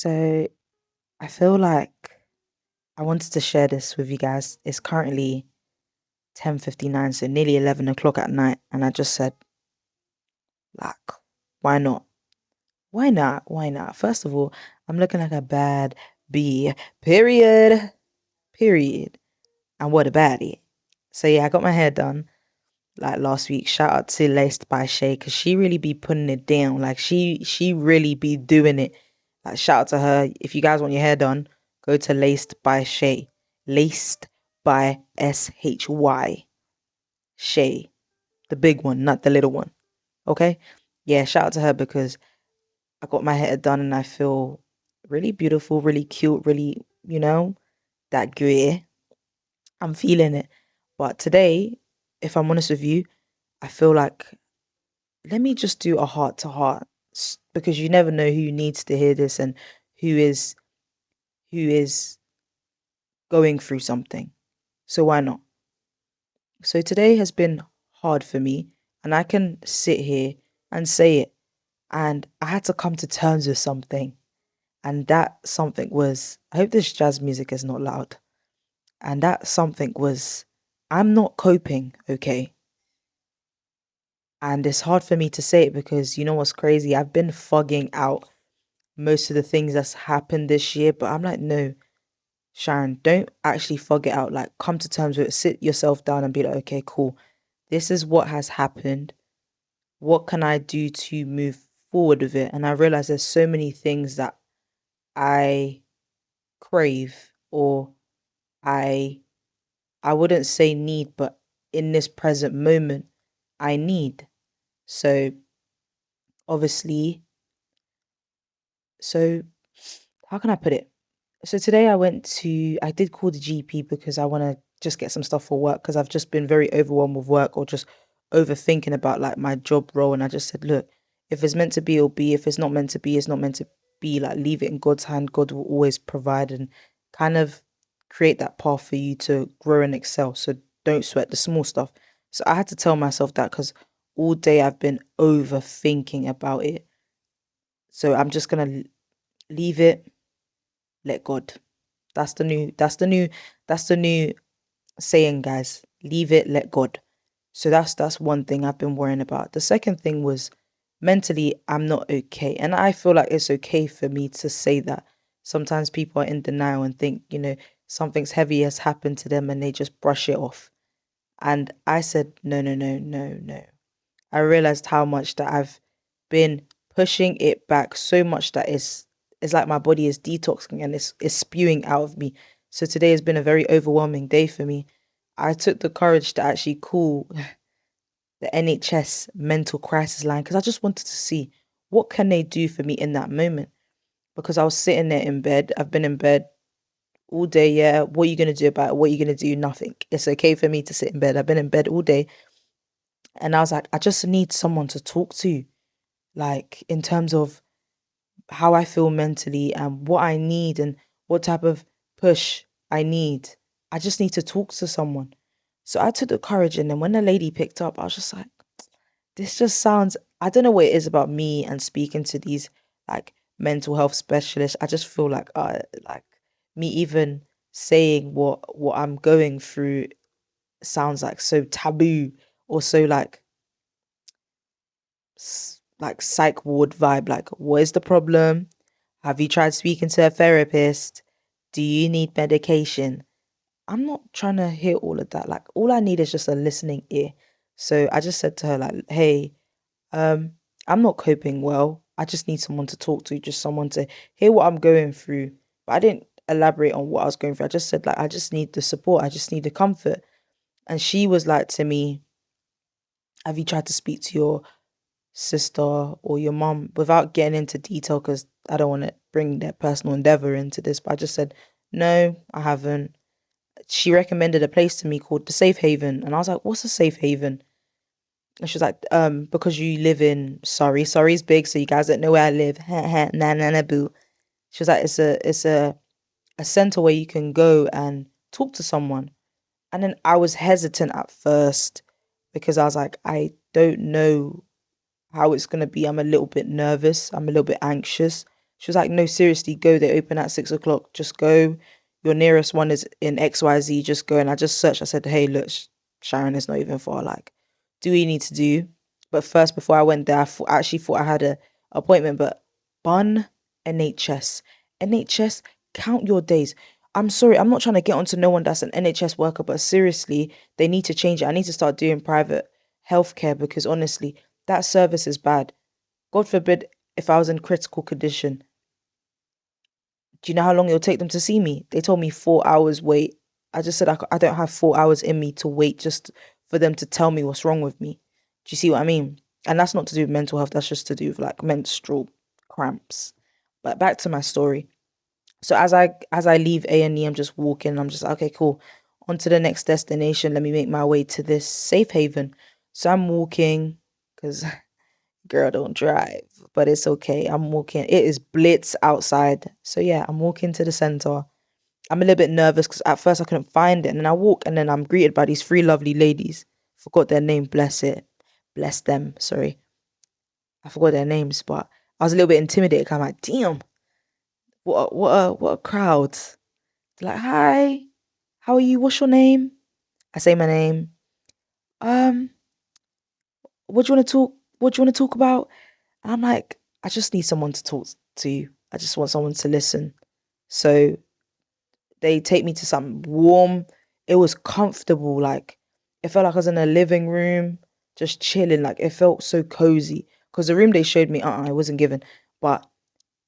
So I feel like I wanted to share this with you guys. It's currently 10:59, so nearly 11 o'clock at night, and I just said, like, why not? Why not? Why not? First of all, I'm looking like a bad bee. Period. Period. And what a baddie. So yeah, I got my hair done like last week. Shout out to Laced by Shay, because she really be putting it down. Like she really be doing it. Like shout out to her. If you guys want your hair done, go to Laced by Shay. Laced by SHY. Shay. The big one, not the little one. Okay? Yeah, shout out to her because I got my hair done and I feel really beautiful, really cute, really, that gray. I'm feeling it. But today, if I'm honest with you, I feel like let me just do a heart to heart, because you never know who needs to hear this and who is who is going through something. So why not? So today has been hard for me, and I can sit here and say it. And I had to come to terms with something. And that something was, I hope this jazz music is not loud. And that something was, I'm not coping, okay? And it's hard for me to say it because you know what's crazy? I've been fogging out most of the things that's happened this year, but I'm like, no, Sharon, don't actually fog it out. Like, come to terms with it, sit yourself down and be like, okay, cool. This is what has happened. What can I do to move forward with it? And I realize there's so many things that I crave, or I I wouldn't say need, but in this present moment, I need. So obviously, so how can I put it? So today I did call the GP because I want to just get some stuff for work, because I've just been very overwhelmed with work, or just overthinking about like my job role. And I just said, look, if it's meant to be, it'll be. If it's not meant to be, it's not meant to be. Like, leave it in God's hand. God will always provide and kind of create that path for you to grow and excel. So don't sweat the small stuff. So I had to tell myself that because all day I've been overthinking about it. So I'm just gonna leave it, let God. That's the new saying, guys. Leave it, let God. So that's one thing I've been worrying about. The second thing was mentally, I'm not okay. And I feel like it's okay for me to say that. Sometimes people are in denial and think, something's heavy has happened to them and they just brush it off. And I said, no, no, no, no, no. I realized how much that I've been pushing it back so much that it's like my body is detoxing and it's spewing out of me. So today has been a very overwhelming day for me. I took the courage to actually call the NHS mental crisis line, because I just wanted to see what can they do for me in that moment. Because I was sitting there in bed. I've been in bed all day. Yeah, what are you gonna do about it? What are you gonna do? Nothing. It's okay for me to sit in bed. I've been in bed all day, and I was like, I just need someone to talk to, like in terms of how I feel mentally and what I need and what type of push I need. I just need to talk to someone. So I took the courage, and then when the lady picked up, I was just like, this just sounds, I don't know what it is about me and speaking to these like mental health specialists. I just feel like me even saying what I'm going through sounds like so taboo, or so like psych ward vibe. Like, what is the problem? Have you tried speaking to a therapist? Do you need medication? I'm not trying to hear all of that. Like, all I need is just a listening ear. So I just said to her, like, hey, um, I'm not coping well. I just need someone to talk to, just someone to hear what I'm going through. But I didn't elaborate on what I was going through. I just said, like, I just need the support. I just need the comfort. And she was like to me, have you tried to speak to your sister or your mom, without getting into detail, because I don't want to bring their personal endeavor into this, but I just said, no, I haven't. She recommended a place to me called the Safe Haven. And I was like, what's a safe haven? And she was like, because you live in Surrey. Surrey's big, so you guys don't know where I live. Nah, nah, nah, boo. She was like, it's a center where you can go and talk to someone. And then I was hesitant at first because I was like, I don't know how it's gonna be. I'm a little bit nervous. I'm a little bit anxious. She was like, no, seriously, go. They open at 6 o'clock. Just go. Your nearest one is in XYZ. Just go. And I just searched. I said, hey, look, Sharon is not even far. Like, do we need to do? But first, before I went there, I actually thought I had a appointment. But Bun NHS. NHS, count your days. I'm sorry, I'm not trying to get onto no one that's an NHS worker, but seriously, they need to change it. I need to start doing private healthcare because honestly, that service is bad. God forbid if I was in critical condition. Do you know how long it'll take them to see me? They told me 4 hours wait. I just said I don't have 4 hours in me to wait just for them to tell me what's wrong with me. Do you see what I mean? And that's not to do with mental health, that's just to do with like menstrual cramps. But back to my story. So as I leave A&E, I'm just walking. I'm just like, okay, cool. On to the next destination. Let me make my way to this safe haven. So I'm walking because girl don't drive, but it's okay. I'm walking. It is blitz outside. So yeah, I'm walking to the center. I'm a little bit nervous because at first I couldn't find it. And then I walk and then I'm greeted by these three lovely ladies. Forgot their name, bless it. Bless them. Sorry. I forgot their names, but I was a little bit intimidated. I'm like, damn, what a crowd. They're like, hi, how are you? What's your name? I say my name. Um, what do you want to talk? What do you want to talk about? And I'm like, I just need someone to talk to you. I just want someone to listen. So they take me to something warm. It was comfortable. Like it felt like I was in a living room, just chilling. Like it felt so cozy. Because the room they showed me, I wasn't given. But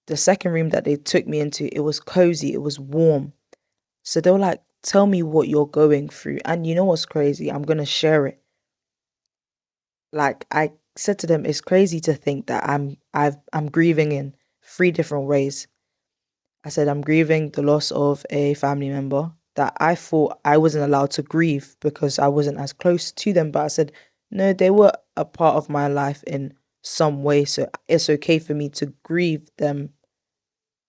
the second room that they took me into, it was cozy. It was warm. So they were like, tell me what you're going through. And you know what's crazy? I'm gonna share it. Like I said to them, it's crazy to think that I'm grieving in three different ways. I said I'm grieving the loss of a family member that I thought I wasn't allowed to grieve because I wasn't as close to them. But I said, no, they were a part of my life in some way. So it's okay for me to grieve them.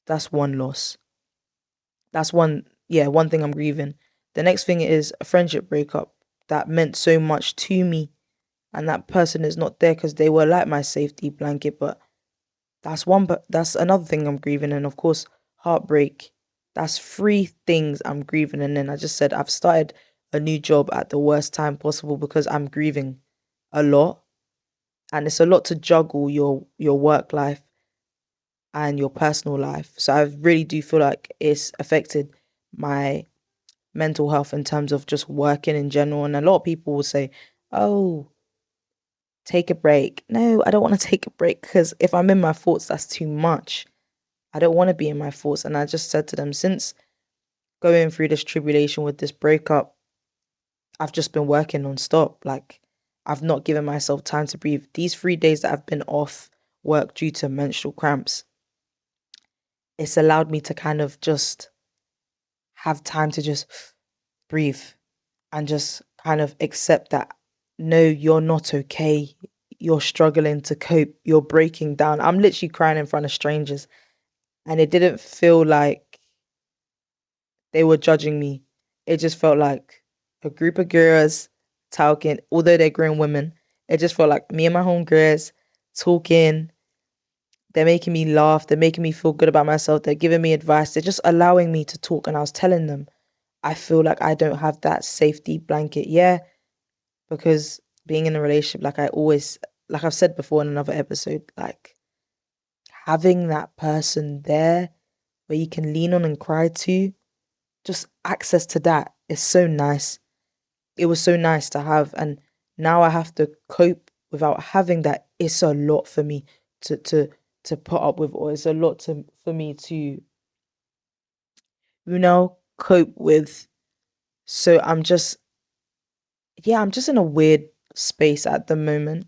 That's one loss. That's one, yeah, one thing I'm grieving. The next thing is a friendship breakup that meant so much to me. And that person is not there because they were like my safety blanket. But but that's another thing I'm grieving. And of course, heartbreak. That's three things I'm grieving. And then I just said I've started a new job at the worst time possible because I'm grieving a lot. And it's a lot to juggle your work life and your personal life. So I really do feel like it's affected my mental health in terms of just working in general. And a lot of people will say, oh, take a break. No, I don't want to take a break because if I'm in my thoughts, that's too much. I don't want to be in my thoughts. And I just said to them, since going through this tribulation with this breakup, I've just been working non-stop. Like, I've not given myself time to breathe. These 3 days that I've been off work due to menstrual cramps, it's allowed me to kind of just have time to just breathe and just kind of accept that no, you're not okay. You're struggling to cope. You're breaking down. I'm literally crying in front of strangers. And it didn't feel like they were judging me. It just felt like a group of girls talking, although they're grown women. It just felt like me and my homegirls talking. They're making me laugh. They're making me feel good about myself. They're giving me advice. They're just allowing me to talk. And I was telling them, I feel like I don't have that safety blanket. Yeah, because being in a relationship, like I've said before in another episode, like having that person there where you can lean on and cry to, just access to that is so nice. It was so nice to have, and now I have to cope without having that. It's a lot for me to to to put up with, or it's a lot to for me to, cope with. So I'm just in a weird space at the moment.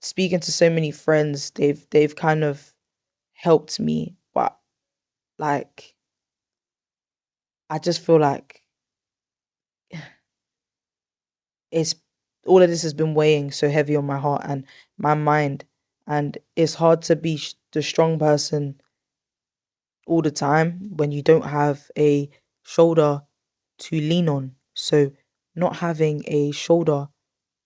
Speaking to so many friends, they've kind of helped me, but like I just feel like it's all of this has been weighing so heavy on my heart and my mind, and it's hard to be the strong person all the time when you don't have a shoulder to lean on. So not having a shoulder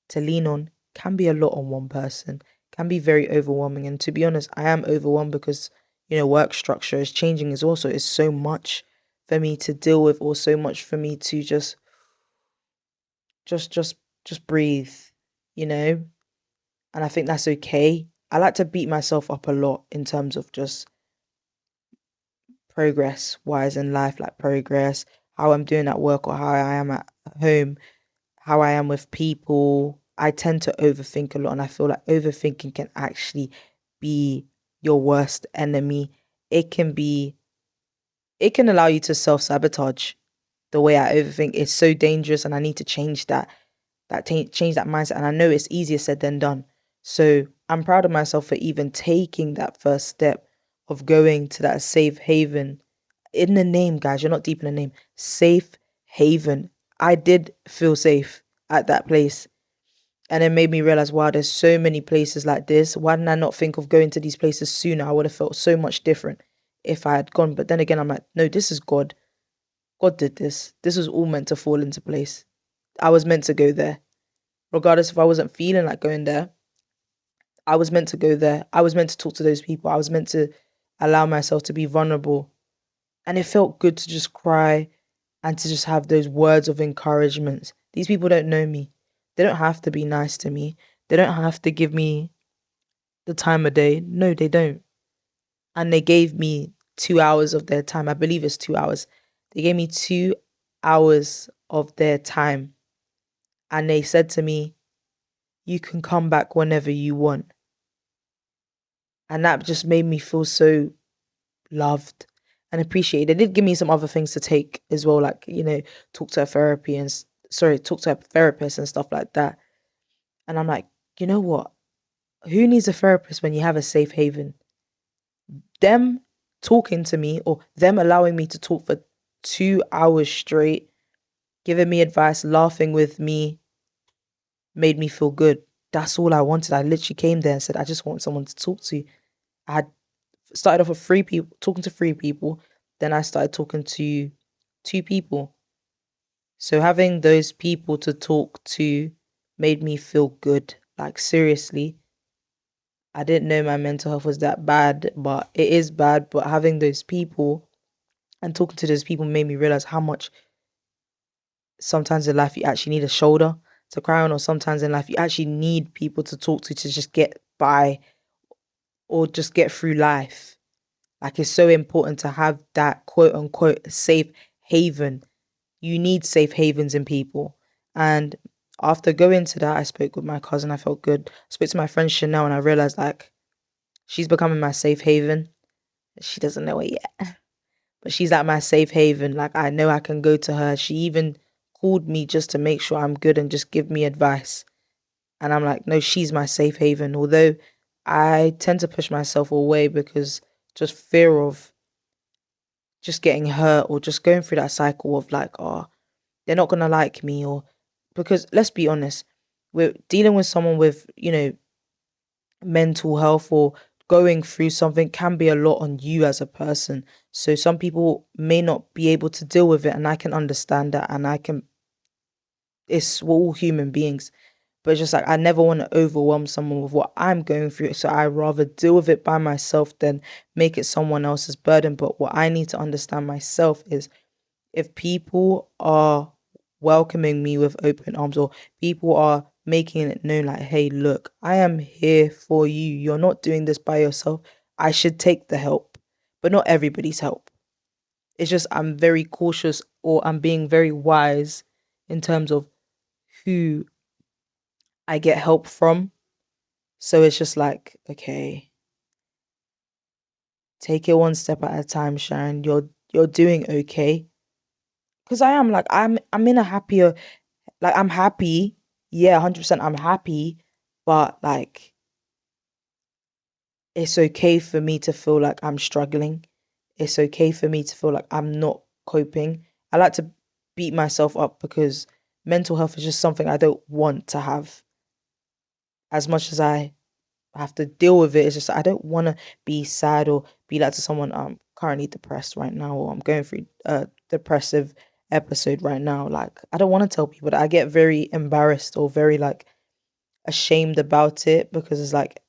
to lean on can be a lot on one person, can be very overwhelming. And to be honest, I am overwhelmed because work structure is changing as well. So it's so much for me to deal with, or so much for me to just just just breathe, you know? And I think that's okay. I like to beat myself up a lot in terms of just progress wise in life, like progress, how I'm doing at work or how I am at home, how I am with people. I tend to overthink a lot, and I feel like overthinking can actually be your worst enemy. It can be, it can allow you to self-sabotage. The way I overthink is so dangerous, and I need to change change that mindset. And I know it's easier said than done. So I'm proud of myself for even taking that first step of going to that safe haven. In the name, guys, you're not deep in the name. Safe haven. I did feel safe at that place. And it made me realize, wow, there's so many places like this. Why didn't I not think of going to these places sooner? I would have felt so much different if I had gone. But then again, I'm like, no, this is God. God did this. This was all meant to fall into place. I was meant to go there. Regardless if I wasn't feeling like going there, I was meant to go there. I was meant to talk to those people. I was meant to allow myself to be vulnerable. And it felt good to just cry and to just have those words of encouragement. These people don't know me. They don't have to be nice to me. They don't have to give me the time of day. No, they don't. And they gave me 2 hours of their time. I believe it's 2 hours. They gave me 2 hours of their time. And they said to me, you can come back whenever you want. And that just made me feel so loved and appreciated. They did give me some other things to take as well, like, talk to a therapy and talk to a therapist and stuff like that. And I'm like, you know what? Who needs a therapist when you have a safe haven? Them talking to me, or them allowing me to talk for 2 hours straight, giving me advice, laughing with me, made me feel good. That's all I wanted. I literally came there and said, I just want someone to talk to. I had started off with three people, talking to three people. Then I started talking to two people. So having those people to talk to made me feel good. Like, seriously, I didn't know my mental health was that bad, but it is bad. But having those people and talking to those people made me realize how much sometimes in life you actually need a shoulder to cry on, or sometimes in life you actually need people to talk to just get by or just get through life. Like, it's so important to have that quote unquote safe haven. You need safe havens in people. And after going to that, I spoke with my cousin. I felt good. I spoke to my friend Chanel, and I realized, like, she's becoming my safe haven. She doesn't know it yet, but she's like my safe haven. Like, I know I can go to her. She even called me just to make sure I'm good and just give me advice. And I'm like, no, she's my safe haven. Although I tend to push myself away because just fear of just getting hurt, or just going through that cycle of like, oh, they're not gonna like me, or because let's be honest, we're dealing with someone with, mental health, or going through something can be a lot on you as a person. So some people may not be able to deal with it, and I can understand that, and we're all human beings. But it's just like, I never want to overwhelm someone with what I'm going through. So I rather deal with it by myself than make it someone else's burden. But what I need to understand myself is, if people are welcoming me with open arms, or people are making it known like, hey, look, I am here for you. You're not doing this by yourself. I should take the help, but not everybody's help. It's just I'm very cautious, or I'm being very wise in terms of who I get help from. So it's just like, okay, take it one step at a time, Sharon. You're doing okay. Because I am, like, I'm in a happier, like, I'm happy. Yeah, 100% I'm happy. But like, it's okay for me to feel like I'm struggling. It's okay for me to feel like I'm not coping. I like to beat myself up because mental health is just something I don't want to have. As much as I have to deal with it, it's just I don't want to be sad or be like to someone, I'm currently depressed right now, or I'm going through a depressive episode right now. Like, I don't want to tell people that. I get very embarrassed or very like ashamed about it, because it's like,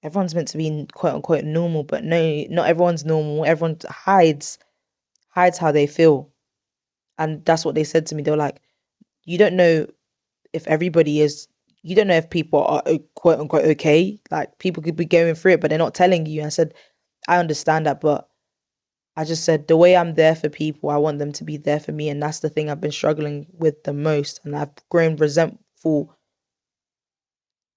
everyone's meant to be quote unquote normal, but no, not everyone's normal. Everyone hides how they feel. And that's what they said to me. They were like, you don't know if everybody is, you don't know if people are quote unquote okay. Like people could be going through it, but they're not telling you. And I said, I understand that, but I just said the way I'm there for people, I want them to be there for me. And that's the thing I've been struggling with the most. And I've grown resentful.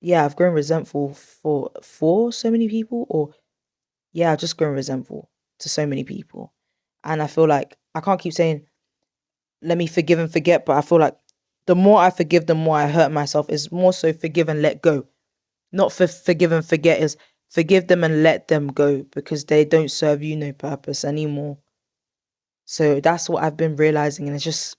Yeah, I've grown resentful for so many people, or yeah, I've just grown resentful to so many people. And I feel like I can't keep saying, let me forgive and forget, but I feel like the more I forgive, the more I hurt myself. Is more so forgive and let go. Not for forgive and forget, is forgive them and let them go because they don't serve you no purpose anymore. So that's what I've been realizing, and it just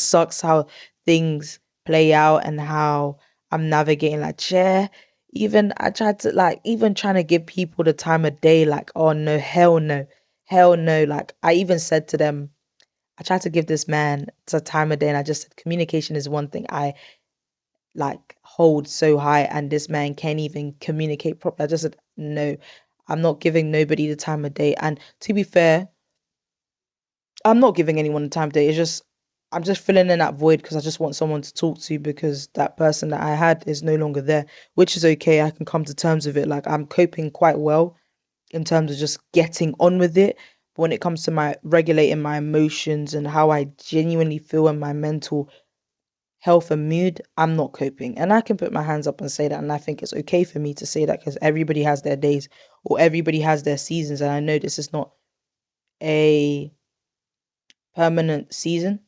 sucks how things play out and how I'm navigating. Like, yeah, even I tried to like even trying to give people the time of day. Like, oh no, hell no, hell no. Like I even said to them, I tried to give this man the time of day, and I just said communication is one thing I like hold so high, and this man can't even communicate properly. I just said no, I'm not giving nobody the time of day. And to be fair, I'm not giving anyone the time of day. It's just I'm just filling in that void because I just want someone to talk to because that person that I had is no longer there, which is okay. I can come to terms with it. Like I'm coping quite well in terms of just getting on with it. But when it comes to my regulating my emotions and how I genuinely feel and my mental health and mood, I'm not coping. And I can put my hands up and say that. And I think it's okay for me to say that because everybody has their days or everybody has their seasons. And I know this is not a permanent season.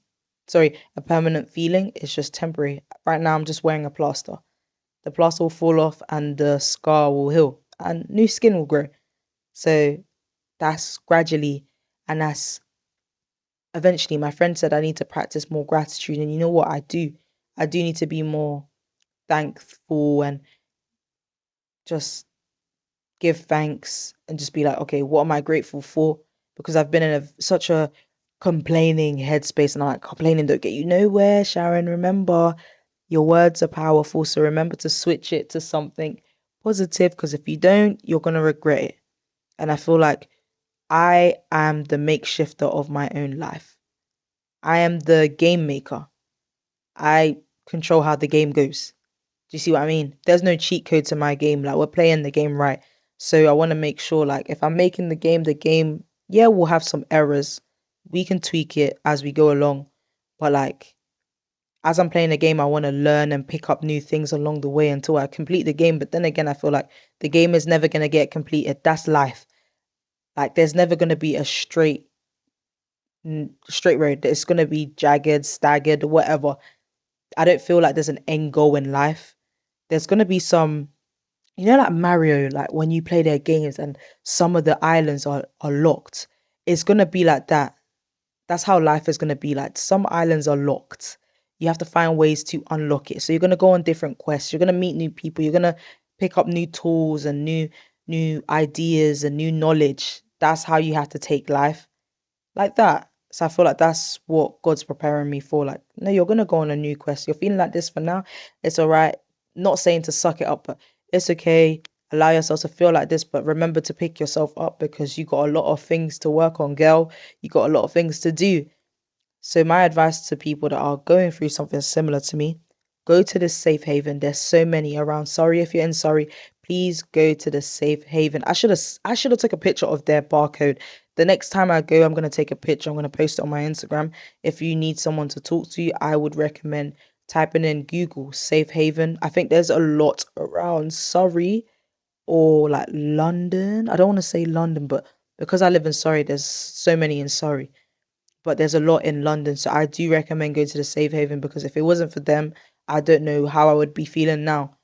Sorry, a permanent feeling. It's just temporary. Right now, I'm just wearing a plaster. The plaster will fall off and the scar will heal and new skin will grow. So that's gradually, and that's eventually. My friend said I need to practice more gratitude. And you know what? I do. I do need to be more thankful and just give thanks and just be like, okay, what am I grateful for? Because I've been in such a complaining headspace and I'm like, complaining don't get you nowhere, Sharon. Remember, your words are powerful. So remember to switch it to something positive because if you don't, you're going to regret it. And I feel like I am the makeshifter of my own life. I am the game maker. I control how the game goes. Do you see what I mean? There's no cheat code to my game. Like we're playing the game right. So I want to make sure like if I'm making the game, yeah, we'll have some errors. We can tweak it as we go along. But like as I'm playing the game, I want to learn and pick up new things along the way until I complete the game. But then again, I feel like the game is never going to get completed. That's life. Like there's never going to be a straight road. It's going to be jagged, staggered, whatever. I don't feel like there's an end goal in life. There's going to be some, like Mario, like when you play their games and some of the islands are locked, it's gonna be like that. That's how life is gonna be like. Some islands are locked. You have to find ways to unlock it. So you're gonna go on different quests. You're gonna meet new people. You're gonna pick up new tools and new ideas and new knowledge. That's how you have to take life like that. So I feel like that's what God's preparing me for. Like, no, you're gonna go on a new quest. You're feeling like this for now. It's all right. Not saying to suck it up, but it's okay. Allow yourself to feel like this, but remember to pick yourself up because you got a lot of things to work on, girl. You got a lot of things to do. So my advice to people that are going through something similar to me, go to this safe haven. There's so many around. Sorry if you're in Surrey, please go to the safe haven. I should have took a picture of their barcode. The next time I go, I'm gonna take a picture. I'm gonna post it on my Instagram. If you need someone to talk to, I would recommend typing in Google safe haven. I think there's a lot around Surrey or like London. I don't want to say London, but because I live in Surrey, there's so many in Surrey, but there's a lot in London. So I do recommend going to the Safe Haven because if it wasn't for them, I don't know how I would be feeling now.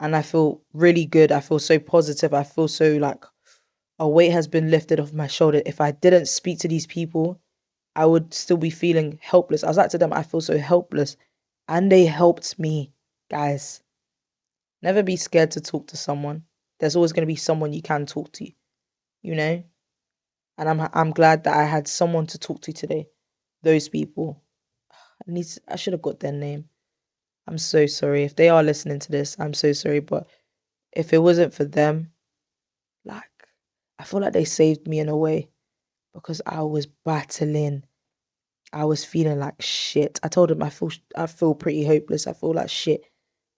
And I feel really good. I feel so positive. I feel so like a weight has been lifted off my shoulder. If I didn't speak to these people, I would still be feeling helpless. I was like to them, I feel so helpless. And they helped me, guys. Never be scared to talk to someone. There's always going to be someone you can talk to, you know? And I'm glad that I had someone to talk to today. Those people. I should have got their name. I'm so sorry. If they are listening to this, I'm so sorry. But If it wasn't for them, like, I feel like they saved me in a way because I was battling. I was feeling like shit. I told them I feel pretty hopeless. I feel like shit.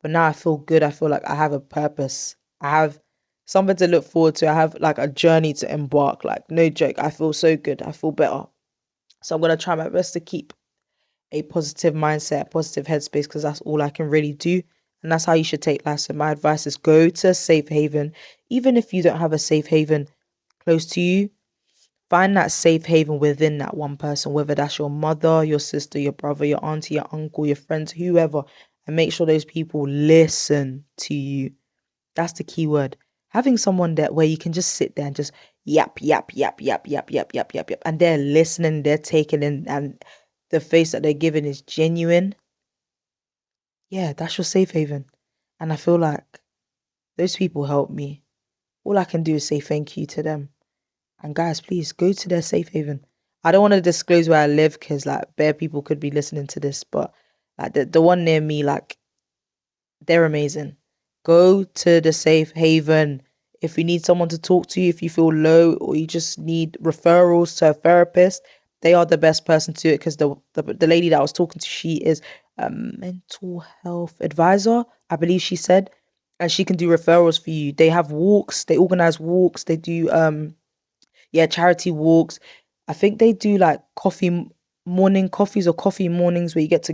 But now I feel good. I feel like I have a purpose. I have something to look forward to. I have like a journey to embark. Like, no joke. I feel so good. I feel better. So I'm gonna try my best to keep a positive mindset, a positive headspace, because that's all I can really do. And that's how you should take life. So my advice is go to a safe haven. Even if you don't have a safe haven close to you, find that safe haven within that one person, whether that's your mother, your sister, your brother, your auntie, your uncle, your friends, whoever, and make sure those people listen to you. That's the key word. Having someone that where you can just sit there and just yap, yap, yap, yap, yap, yap, yap, yap, yap, and they're listening, they're taking in, and the face that they're giving is genuine. Yeah, that's your safe haven. And I feel like those people help me. All I can do is say thank you to them. And guys, please go to their safe haven. I don't want to disclose where I live because like bare people could be listening to this, but like the one near me, like they're amazing. Go to the safe haven. If you need someone to talk to, if you feel low or you just need referrals to a therapist, they are the best person to do it because the lady that I was talking to, she is a mental health advisor, I believe she said, and she can do referrals for you. They have walks, they organize walks, they do yeah, charity walks. I think they do like morning coffees or coffee mornings where you get to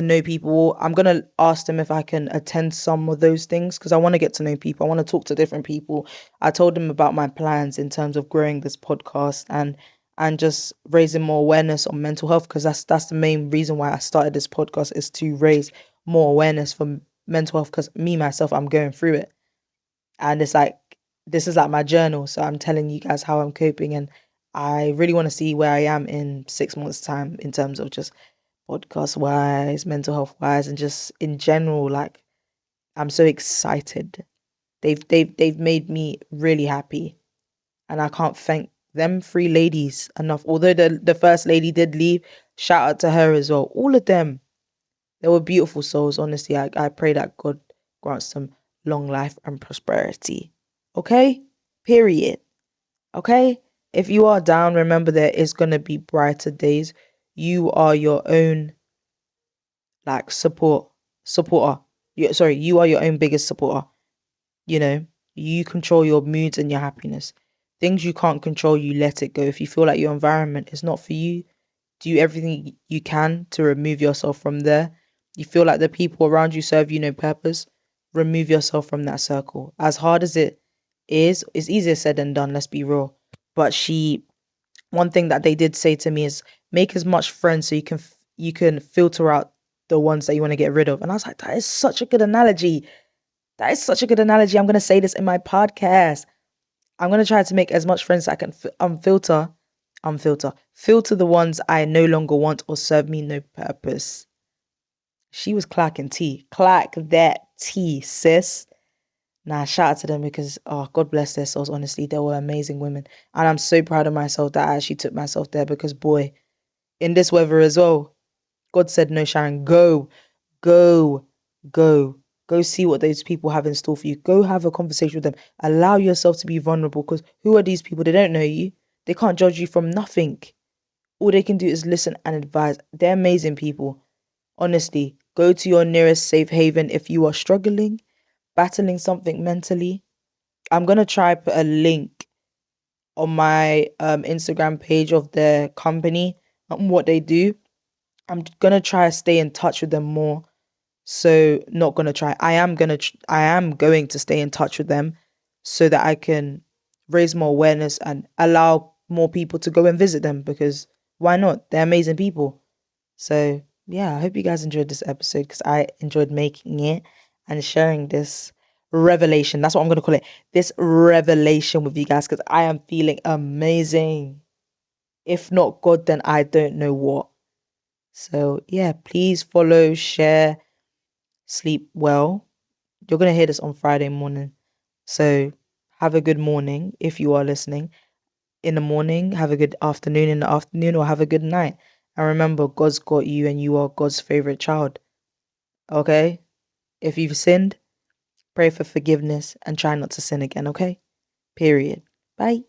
know people. I'm gonna ask them if I can attend some of those things because I want to get to know people. I want to talk to different people. I told them about my plans in terms of growing this podcast and just raising more awareness on mental health because that's the main reason why I started this podcast is to raise more awareness for mental health because me myself I'm going through it and it's like this is like my journal, so I'm telling you guys how I'm coping, and I really want to see where I am in 6 months time in terms of just podcast wise, mental health wise, and just in general. Like I'm so excited. They've made me really happy, and I can't thank them three ladies enough. Although the first lady did leave, shout out to her as well. All of them, they were beautiful souls. Honestly, I pray that God grants them long life and prosperity. Okay? Period. Okay? If you are down, remember there is gonna be brighter days. You are your own like supporter. You are your own biggest supporter. You know, you control your moods and your happiness. Things you can't control, you let it go. If you feel like your environment is not for you, do everything you can to remove yourself from there. You feel like the people around you serve you no purpose, remove yourself from that circle. As hard as it is, it's easier said than done, let's be real. But one thing that they did say to me is make as much friends so you can filter out the ones that you want to get rid of. And I was like, that is such a good analogy. That is such a good analogy. I'm going to say this in my podcast. I'm going to try to make as much friends as I can filter the ones I no longer want or serve me no purpose. She was clacking tea. Clack that tea, sis. Nah, shout out to them because, oh, God bless their souls. Honestly, they were amazing women. And I'm so proud of myself that I actually took myself there because, boy, in this weather as well, God said, no, Sharon, go, go, go. Go see what those people have in store for you. Go have a conversation with them. Allow yourself to be vulnerable because who are these people? They don't know you. They can't judge you from nothing. All they can do is listen and advise. They're amazing people. Honestly, go to your nearest safe haven if you are struggling, battling something mentally. I'm going to try put a link on my Instagram page of their company and what they do. I'm going to try to stay in touch with them more. So not going to try. I am going to stay in touch with them so that I can raise more awareness and allow more people to go and visit them because why not? They're amazing people. So, yeah, I hope you guys enjoyed this episode because I enjoyed making it and sharing this revelation. That's what I'm going to call it. This revelation with you guys because I am feeling amazing. If not God, then I don't know what. So, yeah, please follow, share, sleep well. You're going to hear this on Friday morning. So, have a good morning if you are listening. In the morning, have a good afternoon in the afternoon, or have a good night. And remember, God's got you and you are God's favorite child. Okay? If you've sinned, pray for forgiveness, and try not to sin again, okay? Period. Bye.